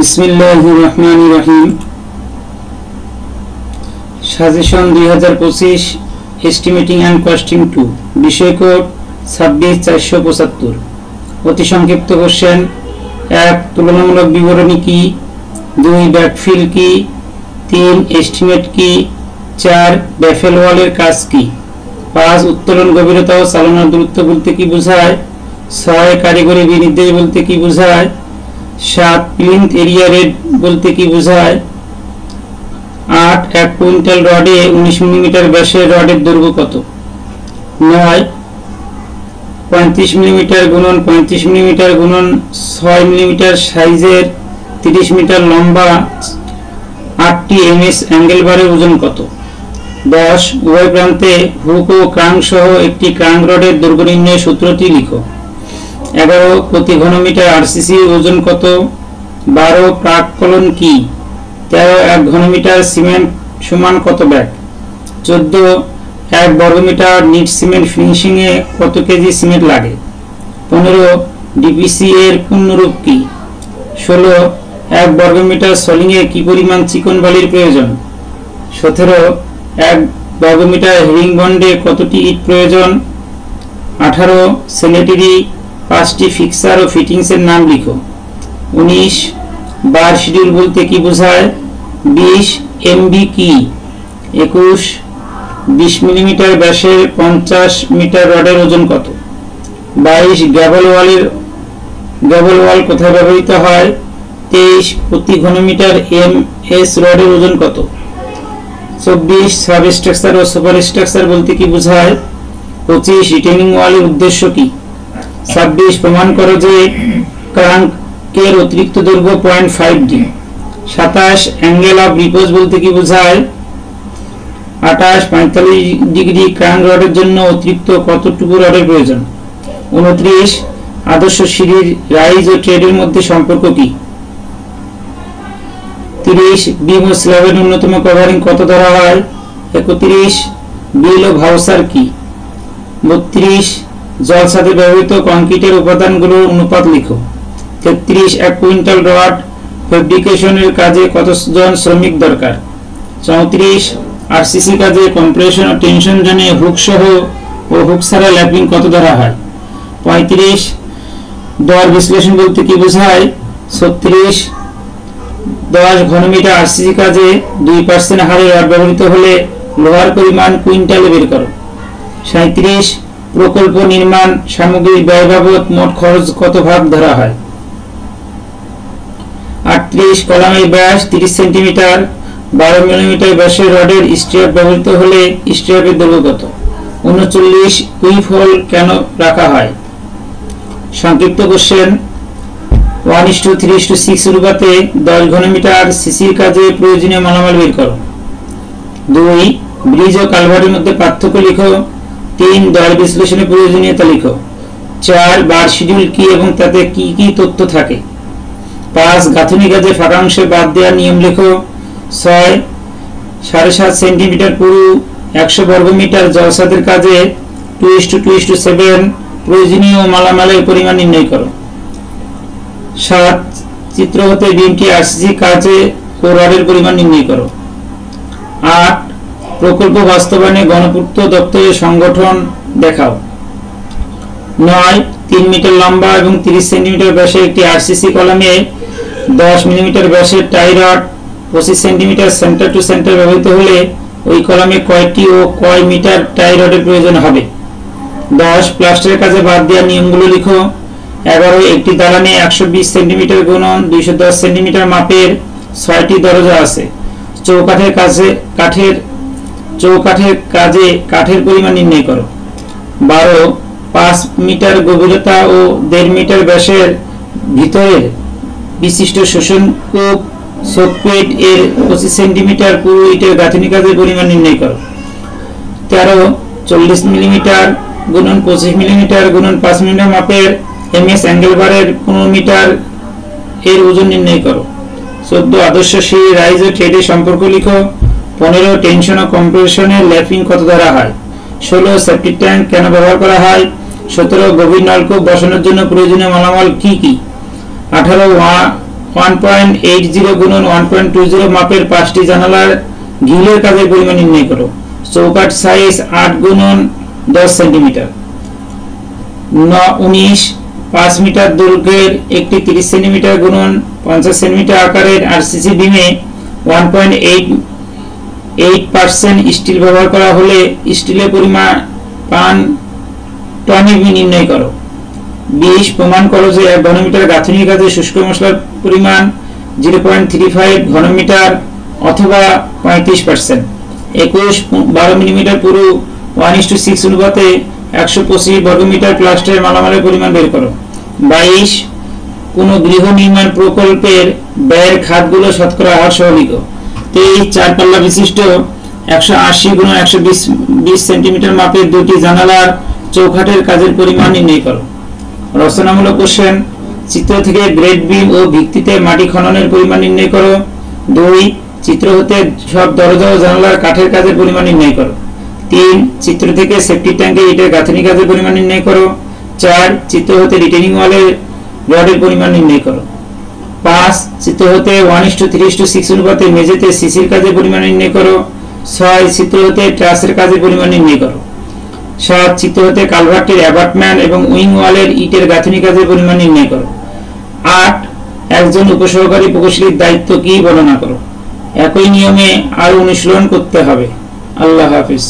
বিসমিল্লাহির রহমানির রহিম। Suggestion 2025 estimating and costing 2, বিষয় কোড 26475। অতি সংক্ষিপ্ত কোশ্চেন: 1 তুলনামূলক বিবরণী কি, 2 ব্যাকফিল কি, 3 এস্টিমেট কি, 4 ব্যাফেল ওয়ালের কাজ কি, 5 উত্তোলন গভীরতা ও চালনার দূরত্ব বলতে কি বোঝায়, 6 কারিগরি বিনির্দেশ বলতে কি বোঝায়, 7 প্লিন্থ এরিয়া রেট বলতে কি বোঝায়, 8 1 কুইন্টাল রডে 19 মিলিমিটার ব্যাসের রডের দৈর্ঘ্য কত, 9 35 মিলিমিটার গুণন 35 মিলিমিটার গুণন 6 মিলিমিটার সাইজের 30 মিটার লম্বা 8টি এমএস অ্যাঙ্গেল বারের ওজন কত, 10 উভয় প্রান্তে হুক ও ক্রাঙ্ক সহ একটি ক্রাঙ্ক রডের দৈর্ঘ্য নির্ণয়ের সূত্রটি লিখো। 11 প্রতি ঘনমিটার আরসিসি ওজন কত, 12 প্রাককলন কি, 13 1 ঘনমিটার সিমেন্ট সমান কত ব্যাগ, 14 1 বর্গমিটার নিট সিমেন্ট ফিনিশিং এ কত কেজি সিমেন্ট লাগে, 15 ডিপিসি এর পূর্ণরূপ কি, 16 1 বর্গমিটার সলিং এ কি পরিমাণ চিকন বালির প্রয়োজন, 17 1 বর্গমিটার হেরিং বন্ডে কতটি ইট প্রয়োজন, 18 স্যানিটারি 5টি ফিক্সার ও ফিটিংস এর নাম লিখো। 19 বার শিডিউল বলতে কি বোঝায়, 20 এমবি কি, 21 20 মিলিমিটার ব্যাসের 50 মিটার রডের ওজন কত, 22 গ্যাবল ওয়াল কোথায় ব্যবহৃত হয়, 23 প্রতি ঘনমিটার এমএস রডের ওজন কত, 24 সাব স্ট্রাকচার ও সুপার স্ট্রাকচার বলতে কি বোঝায়, 25 রিটেনিং ওয়ালের উদ্দেশ্য কি, 26 প্রমাণ করো যে ক্রাঙ্কের অতিরিক্ত দৈর্ঘ্য 0.5 ডি, 27 অ্যাঙ্গেল অফ রিপোজ বলতে কি বোঝায়, 28 45 ডিগ্রি ক্রাঙ্ক রডের জন্য অতিরিক্ত কতটুকু রডের প্রয়োজন, 29 আদর্শ সিঁড়ির রাইজ ও ট্রেডের মধ্যে সম্পর্ক কি, 30 বিম ও স্ল্যাবের ন্যূনতম কভারিং কত ধরা হয়, 31 বিল ও ভাউচার কি, 32 জলছাদে ব্যবহৃত কংক্রিটের উপাদানগুলোর অনুপাত লিখো। 33 1 কুইন্টাল রড ফেব্রিকেশনের কাজে কতজন শ্রমিক দরকার, 34 আরসিসি কাজে কম্প্রেশন ও টেনশন জোনে হুক সহ ও হুক ছাড়া ল্যাপিং কত ধরা হয়, 35 দর বিশ্লেষণ বলতে কি বোঝায়, 36 10 ঘনমিটার আরসিসি কাজে 2% হারে রড ব্যবহৃত হলে লোহার পরিমাণ কুইন্টালে বের করো। 37 প্রকল্প নির্মাণ সামগ্রীর ব্যয় বাবদ মোট খরচ কত ভাগ ধরা হয়। 38 কলামের ব্যাস 30 সেন্টিমিটার 12 মিলিমিটার ব্যাসের রডের স্ট্র্যাপ ব্যবহৃত হলে স্ট্র্যাপের দৈর্ঘ্য কত। 39 কুইফ হোল কেন রাখা হয়। সংক্ষিপ্ত কোশ্চেন 1:3:6 অনুপাতে 10 ঘনমিটার সিসির কাজে প্রয়োজনীয় মালামাল বের করো। 2 ব্রিজ ও কালভার্টের মধ্যে পার্থক্য লিখো। 3 দর বিশ্লেষণে প্রয়োজনীয়তা লিখো। 4 বার শিডিউল কি এবং তাতে কি কি তথ্য থাকে। 5 গাঁথনি কাজে ফাঁকা অংশে বাদ দেওয়ার নিয়ম লিখো। 6 7.5 সেন্টিমিটার পুরু 100 বর্গমিটার জলছাদের কাজে 2:2:7 প্রয়োজনীয় মালামালের পরিমাণ নির্ণয় করো। 7 চিত্র হতে বিমটি আরসিসি কাজে ও রডের পরিমাণ নির্ণয় করো। 8 প্রকল্প বাস্তবায়নে গণপূর্ত দপ্তরের সংগঠন দেখাও। 9 3 মিটার লম্বা এবং 30 সেন্টিমিটার ব্যাসের একটি আরসিসি কলামে 10 মিলিমিটার ব্যাসের tie rod 25 centimetre centre to centre ব্যবহৃত হলে ওই কলামে কয়টি ও কয় মিটার টাই রডের প্রয়োজন হবে। 10 প্লাস্টারের কাজে বাদ দেওয়ার নিয়মগুলো লিখো। 11 একটি দালানে 120 সেন্টিমিটার গুণন 210 সেন্টিমিটার মাপের 6টি দরজা আছে। চৌকাঠের কাজে কাঠের পরিমাণ নির্ণয় করো। 12 5 মিটার গভীরতা ও 1.5 মিটার ব্যাসের ভিতরের বিশিষ্ট শোষণ কূপ সোকপেট এর 25 সেন্টিমিটার পুরু ইটের গাঁথনি কাজের পরিমাণ নির্ণয় করো। 13 40 মিলিমিটার গুণন 25 মিলিমিটার গুণন 5 মিলিমিটার মাপের এমএস অ্যাঙ্গেল বারের 15 মিটার এর ওজন নির্ণয় করো। 14 আদর্শ সিঁড়ি রাইজ ও ট্রেডের সম্পর্ক লিখো। 15 টেনশন ও কম্প্রেশনের ল্যাপিং কত ধরা হয়। 16 সেপ্টিক ট্যাঙ্ক কেন ব্যবহার করা হয়। 17 গভীর নলকূপ বসানোর জন্য প্রয়োজনীয় মালামাল কি কি। 18 1.80 গুণন 1.20 মাপের 5টি জানালার গ্রিলের কাজের পরিমাণ নির্ণয় করো। চৌকাঠ সাইজ 8 গুণন 10 সেন্টিমিটার। 19 5 মিটার দৈর্ঘ্যের একটি 30 সেন্টিমিটার গুণন 50 সেন্টিমিটার আকারের আরসিসি বিমে 1.8% স্টিল ব্যবহার করা হলে স্টিলের পরিমাণ টনে নির্ণয় করো। 20 প্রমাণ করো যে 1 ঘনমিটার গাঁথনির কাজে শুষ্ক মশলার পরিমাণ 0.35 ঘনমিটার অথবা 35%। 21 12 মিলিমিটার পুরু 1:6 অনুপাতে 125 বর্গমিটার প্লাস্টারের মালামালের পরিমাণ বের করো। 22 কোন গৃহ নির্মাণ প্রকল্পের ব্যয়ের খাতগুলো শতকরা হার সহ লিখো। 23 4 পাল্লা বিশিষ্ট 180 গুণ 120 সেন্টিমিটার মাপের দুটি জানালার চৌকাঠের কাজের পরিমাণ নির্ণয় করো। রচনামূলক কোশ্চেন, চিত্র থেকে গ্রেড বিম ও ভিত্তিতে মাটি খননের পরিমাণ নির্ণয় করো। 2 চিত্র হতে সব দরজা ও জানালার কাঠের কাজের পরিমাণ নির্ণয় করো। 3 চিত্র থেকে সেফটি ট্যাঙ্কের ইটের গাঁথনি কাজের পরিমাণ নির্ণয় করো। 4 চিত্র হতে রিটেনিং ওয়ালের রডের পরিমাণ নির্ণয় করো। 5 চিত্র হতে 1:3:6 অনুপাতে মেঝেতে সিসির কাজের পরিমাণ নির্ণয় করো। 6 চিত্র হতে ট্রাসের কাজের পরিমাণ নির্ণয় করো। 7 চিত্র হতে কালভার্টের অ্যাবাটমেন্ট এবং উইং ওয়ালের ইটের গাঁথনি কাজের পরিমাণ নির্ণয় করো। 8 একজন উপসহকারী প্রকৌশলীর দায়িত্ব কি বর্ণনা করো। একই নিয়মে আরো অনুশীলন করতে হবে। আল্লাহ হাফেজ।